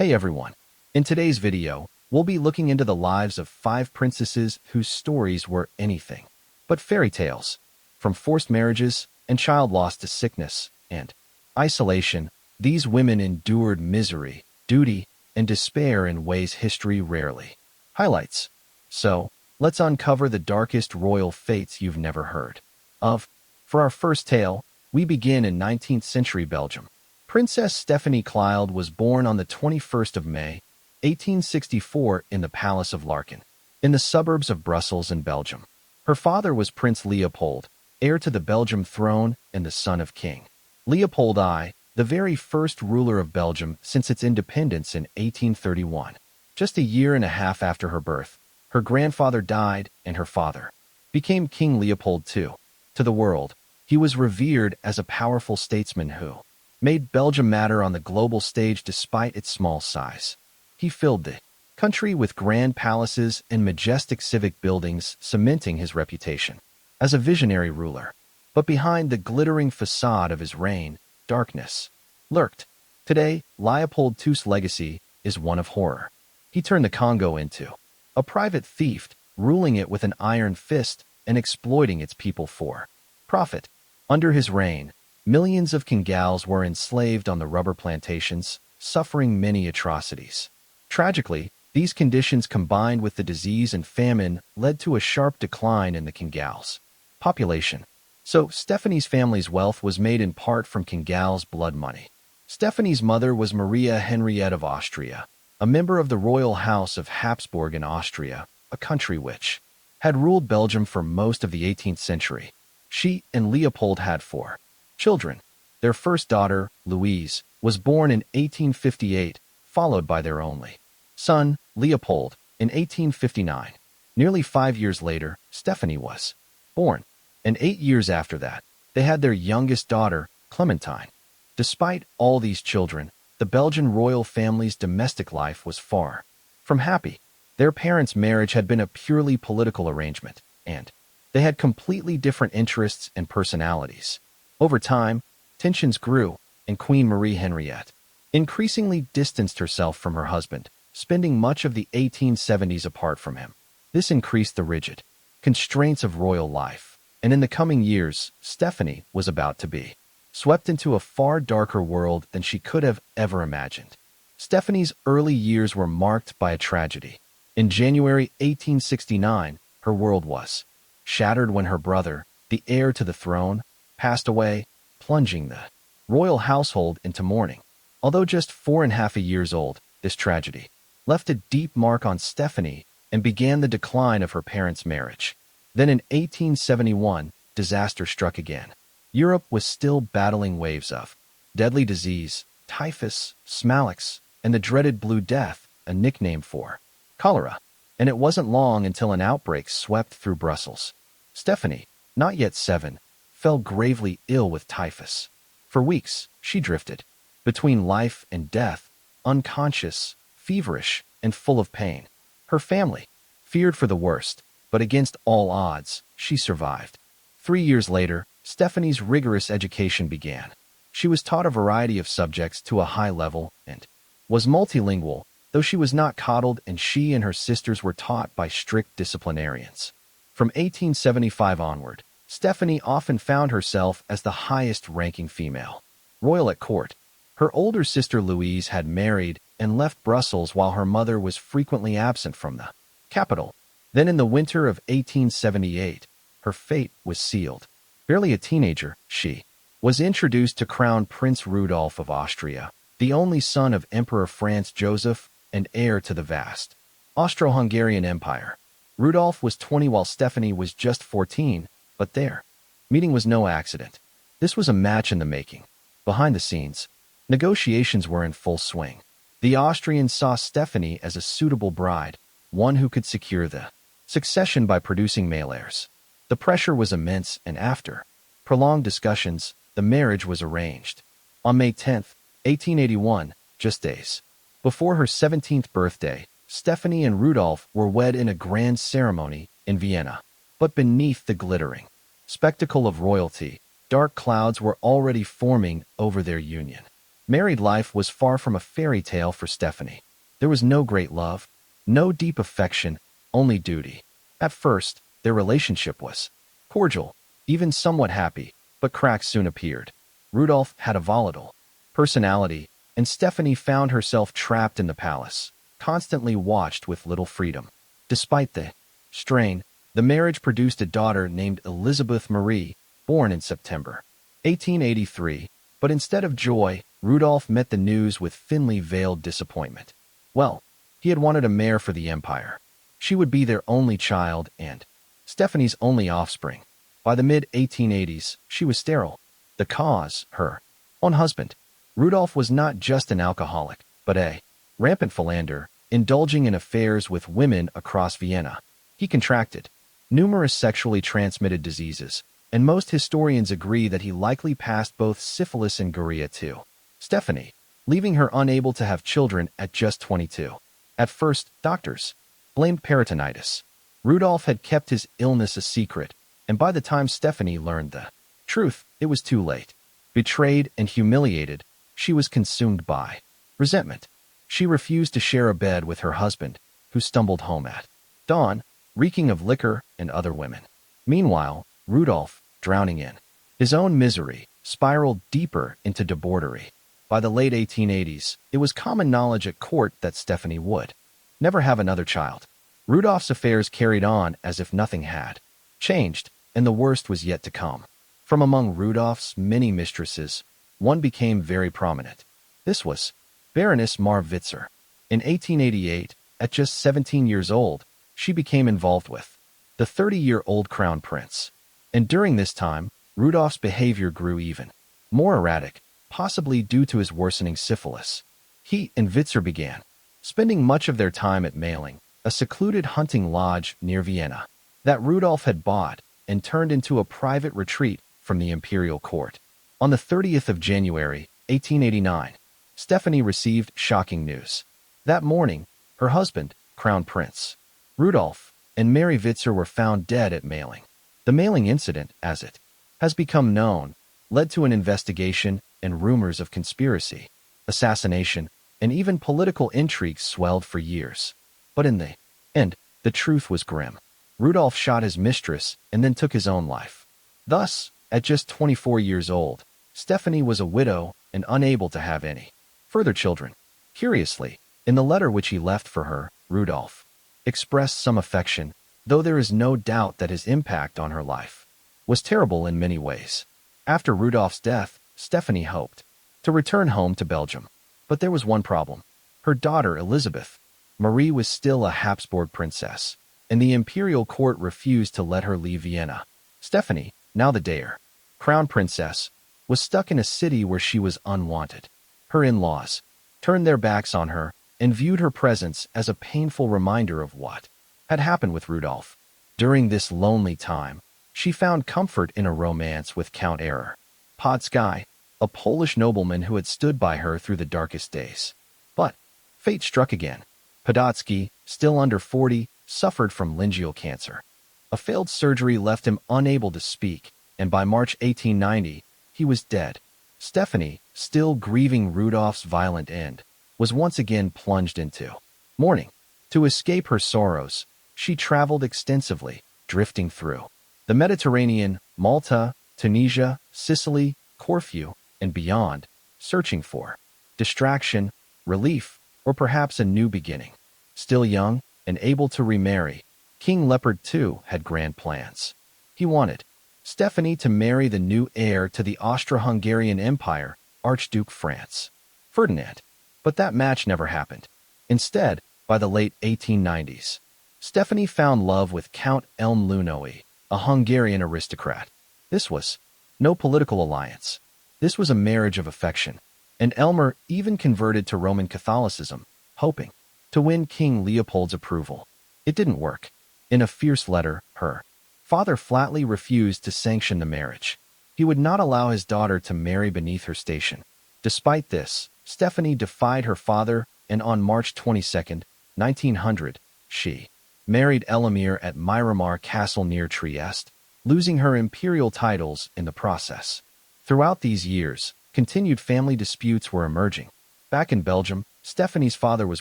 Hey everyone! In today's video, we'll be looking into the lives of 5 princesses whose stories were anything but fairy tales. From forced marriages and child loss to sickness and isolation, these women endured misery, duty, and despair in ways history rarely highlights. So, let's uncover the darkest royal fates you've never heard of. For our first tale, we begin in 19th century Belgium. Princess Stephanie Clylde was born on the 21st of May, 1864 in the Palace of Larkin, in the suburbs of Brussels in Belgium. Her father was Prince Leopold, heir to the Belgian throne and the son of King Leopold I, the very first ruler of Belgium since its independence in 1831. Just a year and a half after her birth, her grandfather died and her father became King Leopold II. To the world, he was revered as a powerful statesman who made Belgium matter on the global stage despite its small size. He filled the country with grand palaces and majestic civic buildings, cementing his reputation as a visionary ruler. But behind the glittering facade of his reign, darkness lurked. Today, Leopold II's legacy is one of horror. He turned the Congo into a private thief, ruling it with an iron fist and exploiting its people for profit. Under his reign, millions of Congolese were enslaved on the rubber plantations, suffering many atrocities. Tragically, these conditions combined with the disease and famine led to a sharp decline in the Congolese population. So, Stephanie's family's wealth was made in part from Congolese blood money. Stephanie's mother was Maria Henriette of Austria, a member of the royal house of Habsburg in Austria, a country which had ruled Belgium for most of the 18th century. She and Leopold had 4 children. Their first daughter, Louise, was born in 1858, followed by their only son, Leopold, in 1859. Nearly 5 years later, Stephanie was born, and 8 years after that, they had their youngest daughter, Clementine. Despite all these children, the Belgian royal family's domestic life was far from happy. Their parents' marriage had been a purely political arrangement, and they had completely different interests and personalities. Over time, tensions grew, and Queen Marie Henriette increasingly distanced herself from her husband, spending much of the 1870s apart from him. This increased the rigid constraints of royal life, and in the coming years, Stephanie was about to be swept into a far darker world than she could have ever imagined. Stephanie's early years were marked by a tragedy. In January 1869, her world was shattered when her brother, the heir to the throne, passed away, plunging the royal household into mourning. Although just 4.5 years old, this tragedy left a deep mark on Stephanie and began the decline of her parents' marriage. Then in 1871, disaster struck again. Europe was still battling waves of deadly disease, typhus, smallux, and the dreaded Blue Death, a nickname for cholera. And it wasn't long until an outbreak swept through Brussels. Stephanie, not yet 7, fell gravely ill with typhus. For weeks, she drifted between life and death, unconscious, feverish, and full of pain. Her family feared for the worst, but against all odds, she survived. 3 years later, Stephanie's rigorous education began. She was taught a variety of subjects to a high level and was multilingual, though she was not coddled, and she and her sisters were taught by strict disciplinarians. From 1875 onward, Stephanie often found herself as the highest-ranking female royal at court. Her older sister Louise had married and left Brussels while her mother was frequently absent from the capital. Then in the winter of 1878, her fate was sealed. Barely a teenager, she was introduced to Crown Prince Rudolph of Austria, the only son of Emperor Franz Joseph and heir to the vast Austro-Hungarian Empire. Rudolph was 20 while Stephanie was just 14, but their meeting was no accident. This was a match in the making. Behind the scenes, negotiations were in full swing. The Austrians saw Stephanie as a suitable bride, one who could secure the succession by producing male heirs. The pressure was immense, and after prolonged discussions, the marriage was arranged. On May 10, 1881, just days before her 17th birthday, Stephanie and Rudolph were wed in a grand ceremony in Vienna. But beneath the glittering spectacle of royalty, dark clouds were already forming over their union. Married life was far from a fairy tale for Stephanie. There was no great love, no deep affection, only duty. At first, their relationship was cordial, even somewhat happy, but cracks soon appeared. Rudolph had a volatile personality, and Stephanie found herself trapped in the palace, constantly watched with little freedom. Despite the strain, the marriage produced a daughter named Elizabeth Marie, born in September 1883, but instead of joy, Rudolph met the news with thinly veiled disappointment. Well, he had wanted a mare for the empire. She would be their only child and Stephanie's only offspring. By the mid-1880s, she was sterile. The cause, her own husband. Rudolph was not just an alcoholic, but a rampant philanderer, indulging in affairs with women across Vienna. He contracted numerous sexually transmitted diseases, and most historians agree that he likely passed both syphilis and gonorrhea to Stephanie, leaving her unable to have children at just 22. At first, doctors blamed peritonitis. Rudolph had kept his illness a secret, and by the time Stephanie learned the truth, it was too late. Betrayed and humiliated, she was consumed by resentment. She refused to share a bed with her husband, who stumbled home at dawn, reeking of liquor and other women. Meanwhile, Rudolph, drowning in his own misery, spiraled deeper into debauchery. By the late 1880s, it was common knowledge at court that Stephanie would never have another child. Rudolph's affairs carried on as if nothing had changed, and the worst was yet to come. From among Rudolph's many mistresses, one became very prominent. This was Baroness Marwitzer. In 1888, at just 17 years old, she became involved with the 30-year-old crown prince. And during this time, Rudolph's behavior grew even more erratic, possibly due to his worsening syphilis. He and Witzer began spending much of their time at Mailing, a secluded hunting lodge near Vienna that Rudolph had bought and turned into a private retreat from the imperial court. On the 30th of January, 1889, Stephanie received shocking news. That morning, her husband, Crown Prince Rudolph, and Mary Witzer were found dead at Mailing. The Mailing incident, as it has become known, led to an investigation, and rumors of conspiracy, assassination, and even political intrigue swelled for years. But in the end, the truth was grim. Rudolph shot his mistress and then took his own life. Thus, at just 24 years old, Stephanie was a widow and unable to have any further children. Curiously, in the letter which he left for her, Rudolph expressed some affection, though there is no doubt that his impact on her life was terrible in many ways. After Rudolph's death, Stephanie hoped to return home to Belgium. But there was one problem. Her daughter, Elizabeth Marie, was still a Habsburg princess, and the imperial court refused to let her leave Vienna. Stephanie, now the Daer crown princess, was stuck in a city where she was unwanted. Her in-laws turned their backs on her and viewed her presence as a painful reminder of what had happened with Rudolph. During this lonely time, she found comfort in a romance with Count Error Podsky, a Polish nobleman who had stood by her through the darkest days. But fate struck again. Podotsky, still under 40, suffered from laryngeal cancer. A failed surgery left him unable to speak, and by March 1890, he was dead. Stephanie, still grieving Rudolph's violent end, was once again plunged into mourning. To escape her sorrows, she traveled extensively, drifting through the Mediterranean, Malta, Tunisia, Sicily, Corfu, and beyond, searching for distraction, relief, or perhaps a new beginning. Still young and able to remarry, King Leopold II had grand plans. He wanted Stephanie to marry the new heir to the Austro-Hungarian Empire, Archduke France Ferdinand. But that match never happened. Instead, by the late 1890s, Stephanie found love with Count Elm Lunoy, a Hungarian aristocrat. This was no political alliance. This was a marriage of affection, and Elmer even converted to Roman Catholicism, hoping to win King Leopold's approval. It didn't work. In a fierce letter, her father flatly refused to sanction the marriage. He would not allow his daughter to marry beneath her station. Despite this, Stephanie defied her father, and on March 22, 1900, she married Elamir at Miramar Castle near Trieste, losing her imperial titles in the process. Throughout these years, continued family disputes were emerging. Back in Belgium, Stephanie's father was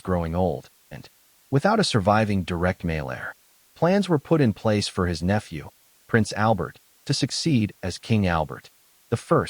growing old, and, without a surviving direct male heir, plans were put in place for his nephew, Prince Albert, to succeed as King Albert I.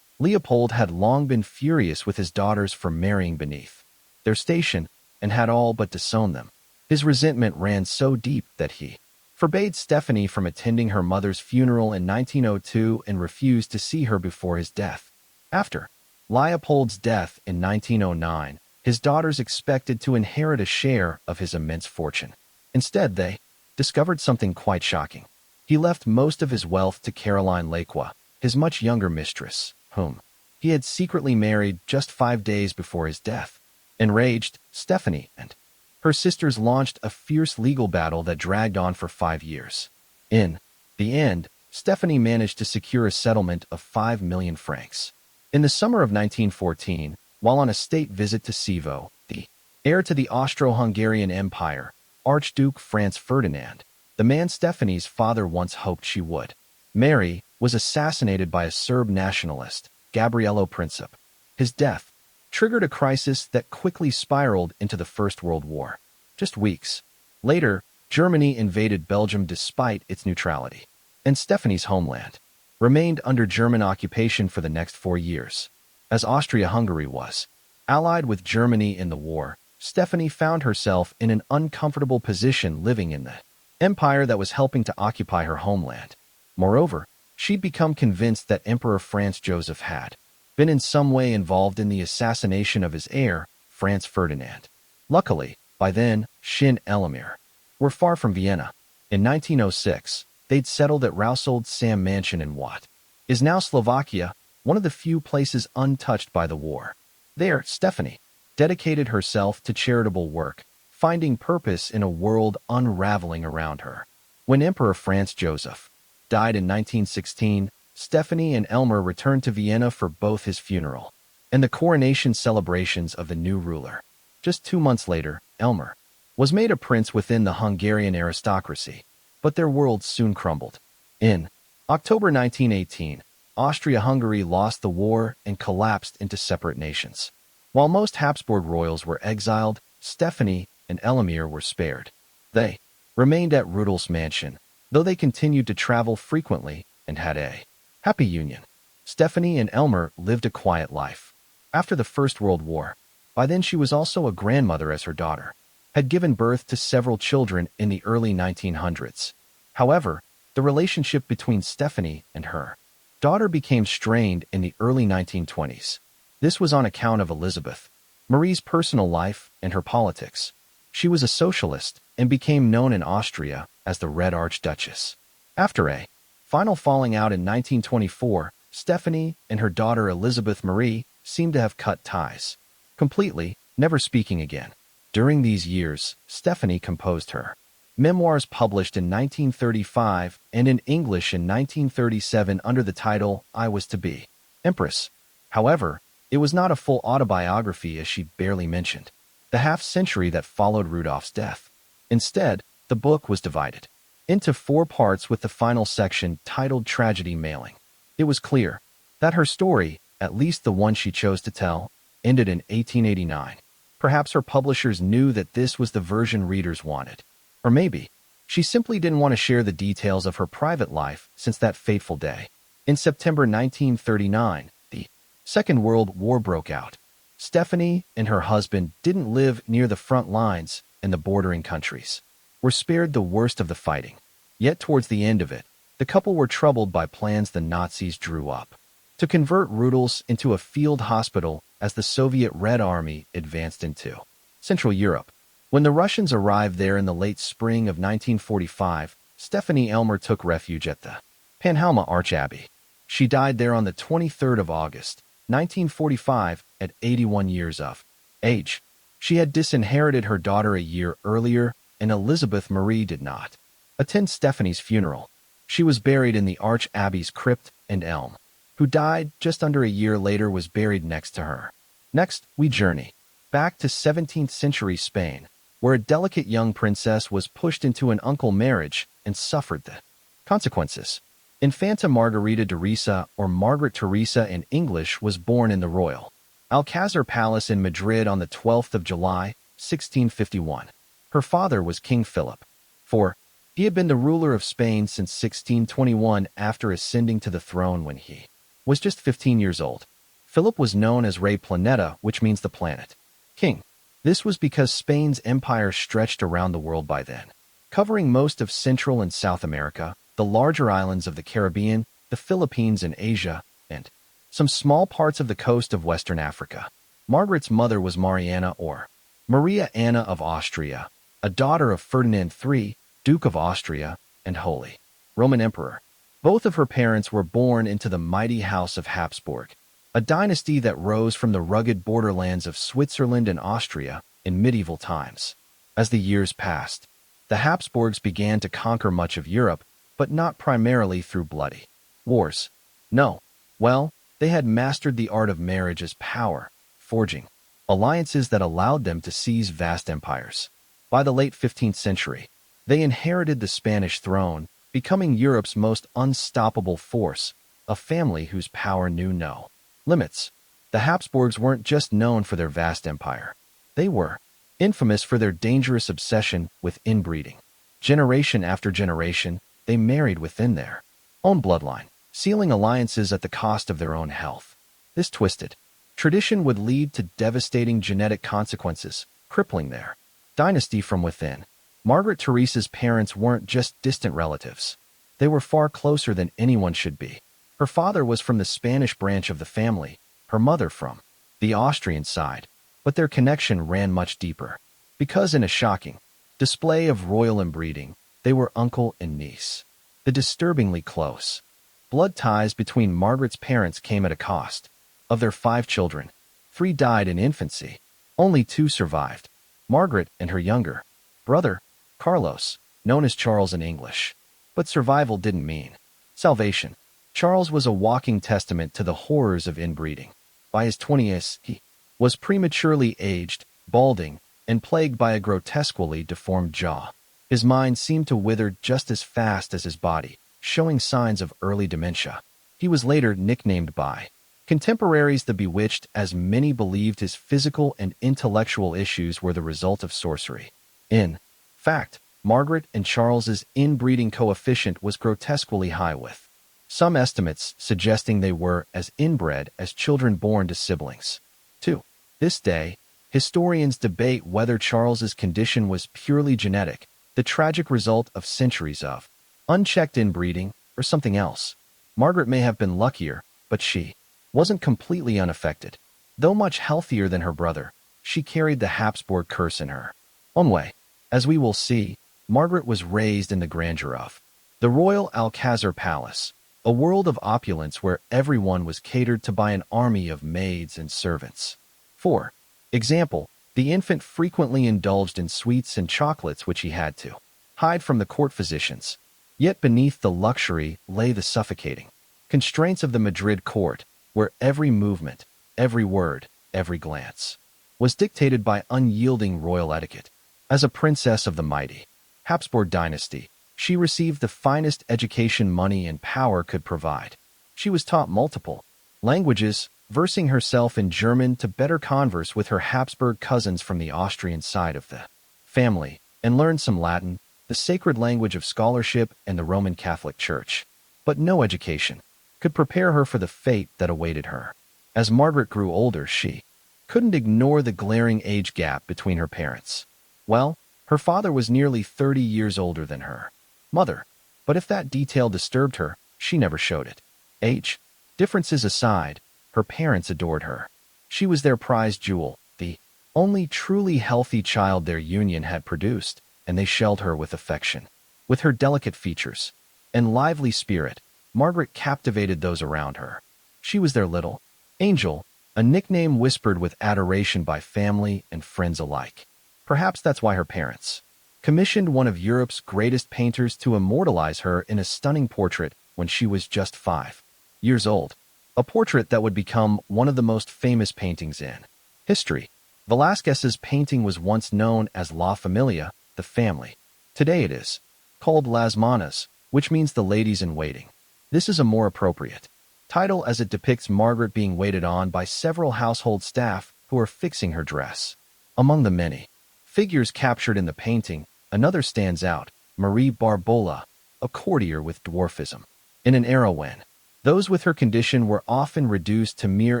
Leopold had long been furious with his daughters for marrying beneath their station and had all but disowned them. His resentment ran so deep that he forbade Stephanie from attending her mother's funeral in 1902 and refused to see her before his death. After Leopold's death in 1909, his daughters expected to inherit a share of his immense fortune. Instead, they discovered something quite shocking. He left most of his wealth to Caroline Lacroix, his much younger mistress, whom he had secretly married just 5 days before his death. Enraged, Stephanie and her sisters launched a fierce legal battle that dragged on for 5 years. In the end, Stephanie managed to secure a settlement of 5 million francs. In the summer of 1914, while on a state visit to Sivo, the heir to the Austro-Hungarian Empire, Archduke Franz Ferdinand, the man Stephanie's father once hoped she would marry, was assassinated by a Serb nationalist, Gabrielo Princip. His death triggered a crisis that quickly spiraled into the First World War. Just weeks later, Germany invaded Belgium despite its neutrality, and Stephanie's homeland remained under German occupation for the next 4 years. As Austria-Hungary was allied with Germany in the war, Stephanie found herself in an uncomfortable position living in the empire that was helping to occupy her homeland. Moreover, she'd become convinced that Emperor Franz Joseph had been in some way involved in the assassination of his heir, Franz Ferdinand. Luckily, by then, she and Elamir were far from Vienna. In 1906, they'd settled at Rausold Sam Mansion in what is now Slovakia, one of the few places untouched by the war. There, Stephanie dedicated herself to charitable work, finding purpose in a world unraveling around her. When Emperor Franz Joseph died in 1916, Stephanie and Elmer returned to Vienna for both his funeral and the coronation celebrations of the new ruler. Just 2 months later, Elmer was made a prince within the Hungarian aristocracy, but their world soon crumbled. In October 1918, Austria-Hungary lost the war and collapsed into separate nations. While most Habsburg royals were exiled, Stephanie and Elamir were spared. They remained at Rudolf's mansion, though they continued to travel frequently and had a happy union. Stephanie and Elmer lived a quiet life. After the First World War, by then she was also a grandmother as her daughter had given birth to several children in the early 1900s. However, the relationship between Stephanie and her daughter became strained in the early 1920s. This was on account of Elizabeth Marie's personal life and her politics. She was a socialist and became known in Austria as the Red Archduchess. After a final falling out in 1924, Stephanie and her daughter Elizabeth Marie seemed to have cut ties completely, never speaking again. During these years, Stephanie composed her memoirs published in 1935 and in English in 1937 under the title I Was to Be Empress. However, it was not a full autobiography as she barely mentioned the half-century that followed Rudolph's death. Instead, the book was divided into 4 parts with the final section titled Tragedy Mailing. It was clear that her story, at least the one she chose to tell, ended in 1889. Perhaps her publishers knew that this was the version readers wanted. Or maybe she simply didn't want to share the details of her private life since that fateful day. In September 1939, the Second World War broke out. Stephanie and her husband didn't live near the front lines in the bordering countries, were spared the worst of the fighting. Yet towards the end of it, the couple were troubled by plans the Nazis drew up to convert Rudol's into a field hospital as the Soviet Red Army advanced into Central Europe. When the Russians arrived there in the late spring of 1945, Stephanie Elmer took refuge at the Panhelma Archabbey. She died there on the 23rd of August, 1945, at 81 years of age. She had disinherited her daughter a year earlier, and Elizabeth Marie did not attend Stephanie's funeral. She was buried in the Archabbey's crypt, and Elm, who died just under a year later, was buried next to her. Next, we journey back to 17th century Spain, where a delicate young princess was pushed into an uncle marriage and suffered the consequences. Infanta Margarita Teresa, or Margaret Teresa in English, was born in the Royal Alcazar Palace in Madrid on the 12th of July, 1651. Her father was King Philip IV. He had been the ruler of Spain since 1621 after ascending to the throne when he was just 15 years old. Philip was known as Rey Planeta, which means the planet king. This was because Spain's empire stretched around the world by then, covering most of Central and South America, the larger islands of the Caribbean, the Philippines and Asia, and some small parts of the coast of Western Africa. Margaret's mother was Mariana or Maria Anna of Austria, a daughter of Ferdinand III, Duke of Austria, and Holy Roman Emperor. Both of her parents were born into the mighty House of Habsburg, a dynasty that rose from the rugged borderlands of Switzerland and Austria in medieval times. As the years passed, the Habsburgs began to conquer much of Europe, but not primarily through bloody wars. No. Well, they had mastered the art of marriage as power, forging alliances that allowed them to seize vast empires. By the late 15th century, they inherited the Spanish throne, becoming Europe's most unstoppable force, a family whose power knew no limits. The Habsburgs weren't just known for their vast empire. They were infamous for their dangerous obsession with inbreeding. Generation after generation, they married within their own bloodline, sealing alliances at the cost of their own health. This twisted tradition would lead to devastating genetic consequences, crippling their dynasty from within. Margaret Teresa's parents weren't just distant relatives. They were far closer than anyone should be. Her father was from the Spanish branch of the family, her mother from the Austrian side, but their connection ran much deeper. Because in a shocking display of royal inbreeding, they were uncle and niece. The disturbingly close blood ties between Margaret's parents came at a cost. Of their 5 children, 3 died in infancy. Only 2 survived, Margaret and her younger brother, Carlos, known as Charles in English. But survival didn't mean salvation. Charles was a walking testament to the horrors of inbreeding. By his 20s, he was prematurely aged, balding, and plagued by a grotesquely deformed jaw. His mind seemed to wither just as fast as his body, showing signs of early dementia. He was later nicknamed by contemporaries the Bewitched, as many believed his physical and intellectual issues were the result of sorcery. In fact, Margaret and Charles's inbreeding coefficient was grotesquely high, with some estimates suggesting they were as inbred as children born to siblings. To this day, historians debate whether Charles's condition was purely genetic, the tragic result of centuries of unchecked inbreeding, or something else. Margaret may have been luckier, but she wasn't completely unaffected. Though much healthier than her brother, she carried the Habsburg curse in her own way. As we will see, Margaret was raised in the grandeur of the Royal Alcazar Palace, a world of opulence where everyone was catered to by an army of maids and servants. For example, the infant frequently indulged in sweets and chocolates which he had to hide from the court physicians. Yet beneath the luxury lay the suffocating constraints of the Madrid court, where every movement, every word, every glance was dictated by unyielding royal etiquette. As a princess of the mighty Habsburg dynasty, she received the finest education money and power could provide. She was taught multiple languages, versing herself in German to better converse with her Habsburg cousins from the Austrian side of the family, and learned some Latin, the sacred language of scholarship and the Roman Catholic Church. But no education could prepare her for the fate that awaited her. As Margaret grew older, she couldn't ignore the glaring age gap between her parents. Well, her father was nearly 30 years older than her mother, but if that detail disturbed her, she never showed it. Age differences aside, her parents adored her. She was their prized jewel, the only truly healthy child their union had produced, and they shelled her with affection. With her delicate features and lively spirit, Margaret captivated those around her. She was their little angel, a nickname whispered with adoration by family and friends alike. Perhaps that's why her parents commissioned one of Europe's greatest painters to immortalize her in a stunning portrait when she was just 5 years old. A portrait that would become one of the most famous paintings in history. Velázquez's painting was once known as La Familia, the family. Today it is called Las Manas, which means the ladies in waiting. This is a more appropriate title as it depicts Margaret being waited on by several household staff who are fixing her dress. Among the many figures captured in the painting, another stands out, Marie Barbola, a courtier with dwarfism. In an era when those with her condition were often reduced to mere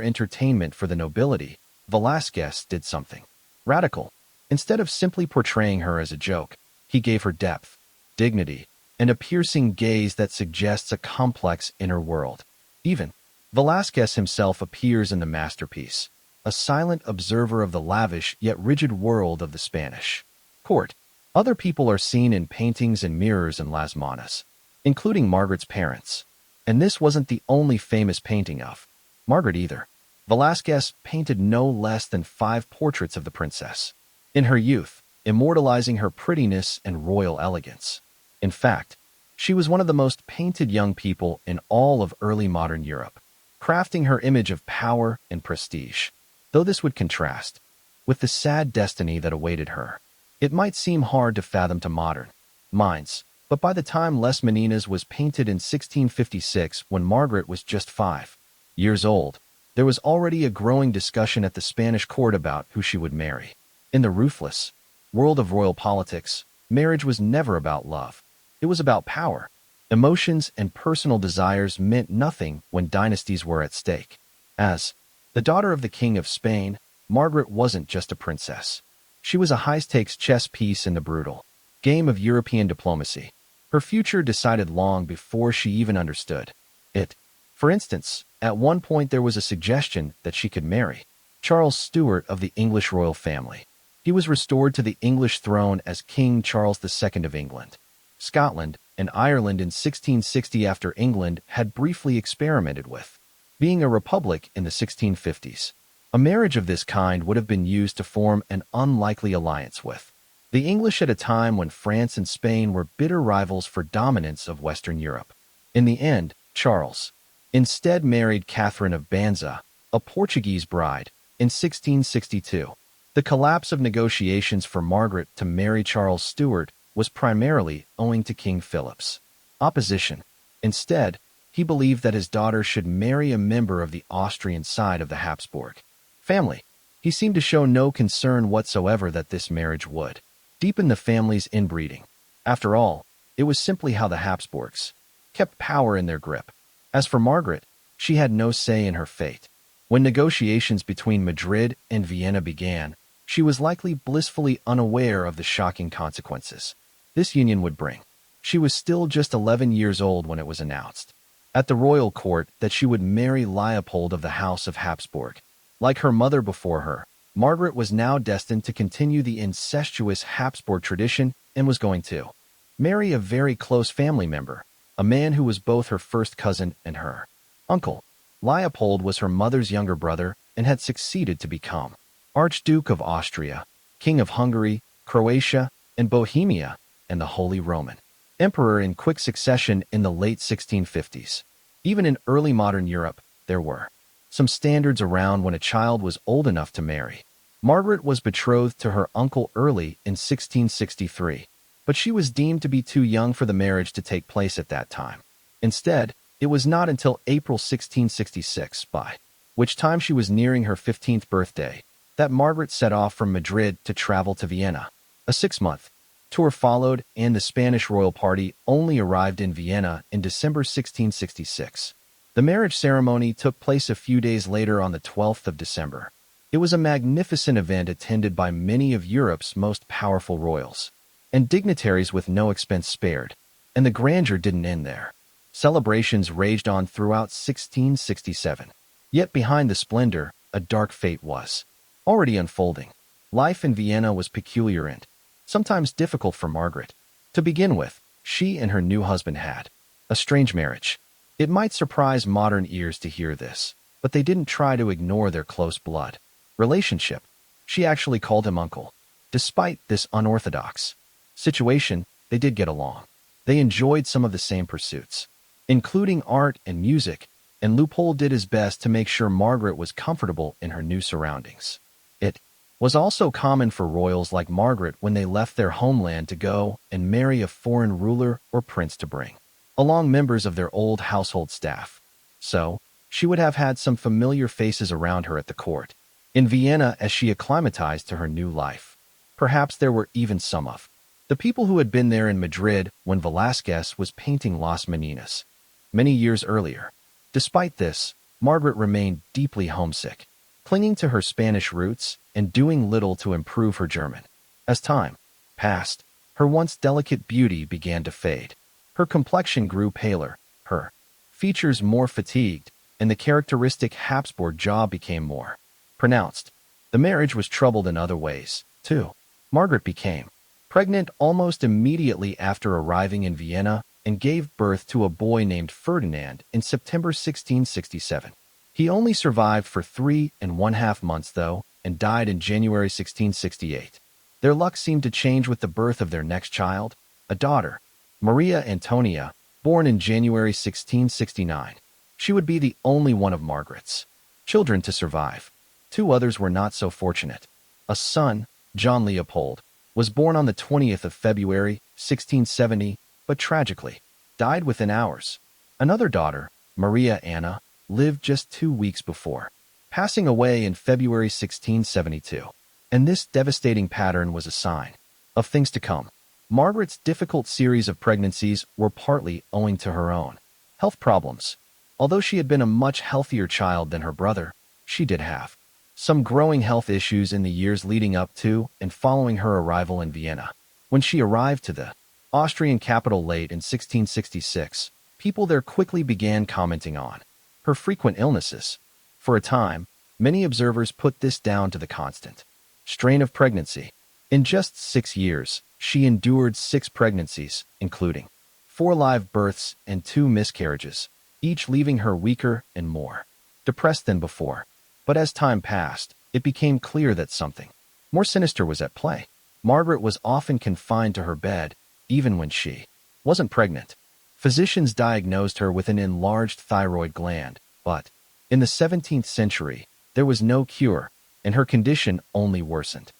entertainment for the nobility, Velázquez did something radical. Instead of simply portraying her as a joke, he gave her depth, dignity, and a piercing gaze that suggests a complex inner world. Even Velázquez himself appears in the masterpiece, a silent observer of the lavish yet rigid world of the Spanish court. Other people are seen in paintings and mirrors in Las Manas, including Margaret's parents. And this wasn't the only famous painting of Margaret either. Velázquez painted no less than 5 portraits of the princess in her youth, immortalizing her prettiness and royal elegance. In fact, she was one of the most painted young people in all of early modern Europe, crafting her image of power and prestige. Though this would contrast with the sad destiny that awaited her, it might seem hard to fathom to modern minds, but by the time Les Meninas was painted in 1656, when Margaret was just 5 years old, there was already a growing discussion at the Spanish court about who she would marry. In the ruthless world of royal politics, marriage was never about love. It was about power. Emotions and personal desires meant nothing when dynasties were at stake. As the daughter of the King of Spain, Margaret wasn't just a princess. She was a high-stakes chess piece in the brutal game of European diplomacy. Her future decided long before she even understood it. For instance, at one point there was a suggestion that she could marry Charles Stuart of the English royal family. He was restored to the English throne as King Charles II of England, Scotland, and Ireland in 1660 after England had briefly experimented with being a republic in the 1650s. A marriage of this kind would have been used to form an unlikely alliance with the English at a time when France and Spain were bitter rivals for dominance of Western Europe. In the end, Charles instead married Catherine of Banza, a Portuguese bride, in 1662. The collapse of negotiations for Margaret to marry Charles Stuart was primarily owing to King Philip's opposition. Instead, he believed that his daughter should marry a member of the Austrian side of the Habsburg family. He seemed to show no concern whatsoever that this marriage would deepen the family's inbreeding. After all, it was simply how the Habsburgs kept power in their grip. As for Margaret, she had no say in her fate. When negotiations between Madrid and Vienna began, she was likely blissfully unaware of the shocking consequences this union would bring. She was still just 11 years old when it was announced at the royal court that she would marry Leopold of the House of Habsburg. Like her mother before her, Margaret was now destined to continue the incestuous Habsburg tradition and was going to marry a very close family member, a man who was both her first cousin and her uncle. Leopold was her mother's younger brother and had succeeded to become Archduke of Austria, King of Hungary, Croatia, and Bohemia, and the Holy Roman Emperor in quick succession in the late 1650s. Even in early modern Europe, there were some standards around when a child was old enough to marry. Margaret was betrothed to her uncle early in 1663, but she was deemed to be too young for the marriage to take place at that time. Instead, it was not until April 1666, by which time she was nearing her 15th birthday, that Margaret set off from Madrid to travel to Vienna. A 6-month tour followed, and the Spanish royal party only arrived in Vienna in December 1666. The marriage ceremony took place a few days later on the 12th of December. It was a magnificent event attended by many of Europe's most powerful royals and dignitaries with no expense spared. And the grandeur didn't end there. Celebrations raged on throughout 1667. Yet behind the splendor, a dark fate was already unfolding. Life in Vienna was peculiar and sometimes difficult for Margaret. To begin with, she and her new husband had a strange marriage. It might surprise modern ears to hear this, but they didn't try to ignore their close blood relationship. She actually called him uncle. Despite this unorthodox situation, they did get along. They enjoyed some of the same pursuits, including art and music, and Leopold did his best to make sure Margaret was comfortable in her new surroundings. It was also common for royals like Margaret when they left their homeland to go and marry a foreign ruler or prince to bring along members of their old household staff. So, she would have had some familiar faces around her at the court. In Vienna, as she acclimatized to her new life. Perhaps there were even some of the people who had been there in Madrid when Velázquez was painting Las Meninas many years earlier. Despite this, Margaret remained deeply homesick, clinging to her Spanish roots and doing little to improve her German. As time passed, her once delicate beauty began to fade. Her complexion grew paler, her features more fatigued, and the characteristic Habsburg jaw became more pronounced. The marriage was troubled in other ways, too. Margaret became pregnant almost immediately after arriving in Vienna and gave birth to a boy named Ferdinand in September 1667. He only survived for 3.5 months, though, and died in January 1668. Their luck seemed to change with the birth of their next child, a daughter, Maria Antonia, born in January 1669. She would be the only one of Margaret's children to survive. Two others were not so fortunate. A son, John Leopold, was born on the 20th of February, 1670, but tragically died within hours. Another daughter, Maria Anna, lived just 2 weeks before, passing away in February 1672. And this devastating pattern was a sign of things to come. Margaret's difficult series of pregnancies were partly owing to her own health problems. Although she had been a much healthier child than her brother, she did have some growing health issues in the years leading up to and following her arrival in Vienna. When she arrived to the Austrian capital late in 1666, people there quickly began commenting on her frequent illnesses. For a time, many observers put this down to the constant strain of pregnancy. In just 6 years, she endured 6 pregnancies, including 4 live births and 2 miscarriages, each leaving her weaker and more depressed than before. But as time passed, it became clear that something more sinister was at play. Margaret was often confined to her bed, even when she wasn't pregnant. Physicians diagnosed her with an enlarged thyroid gland, but in the 17th century, there was no cure, and her condition only worsened.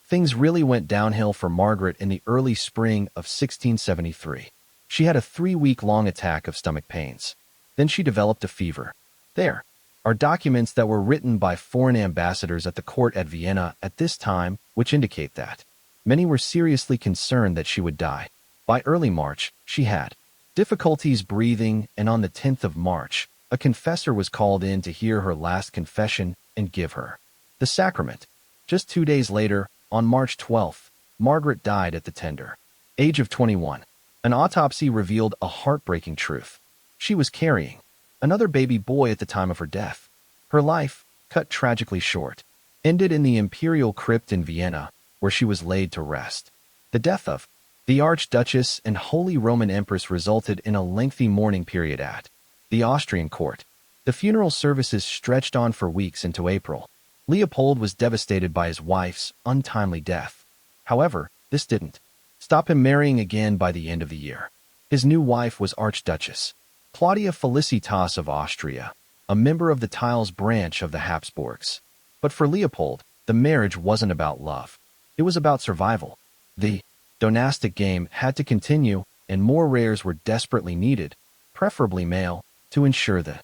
Things really went downhill for Margaret in the early spring of 1673. She had a 3-week-long attack of stomach pains. Then she developed a fever. There are documents that were written by foreign ambassadors at the court at Vienna at this time which indicate that many were seriously concerned that she would die. By early March, she had difficulties breathing, and on the 10th of March, a confessor was called in to hear her last confession and give her the sacrament. Just 2 days later, on March 12th, Margaret died at the tender age of 21. An autopsy revealed a heartbreaking truth. She was carrying another baby boy at the time of her death. Her life, cut tragically short, ended in the imperial crypt in Vienna, where she was laid to rest. The death of the Archduchess and Holy Roman Empress resulted in a lengthy mourning period at the Austrian court. The funeral services stretched on for weeks into April. Leopold was devastated by his wife's untimely death. However, this didn't stop him marrying again by the end of the year. His new wife was Archduchess Claudia Felicitas of Austria, a member of the Tiles branch of the Habsburgs. But for Leopold, the marriage wasn't about love. It was about survival. The dynastic game had to continue, and more heirs were desperately needed, preferably male, to ensure the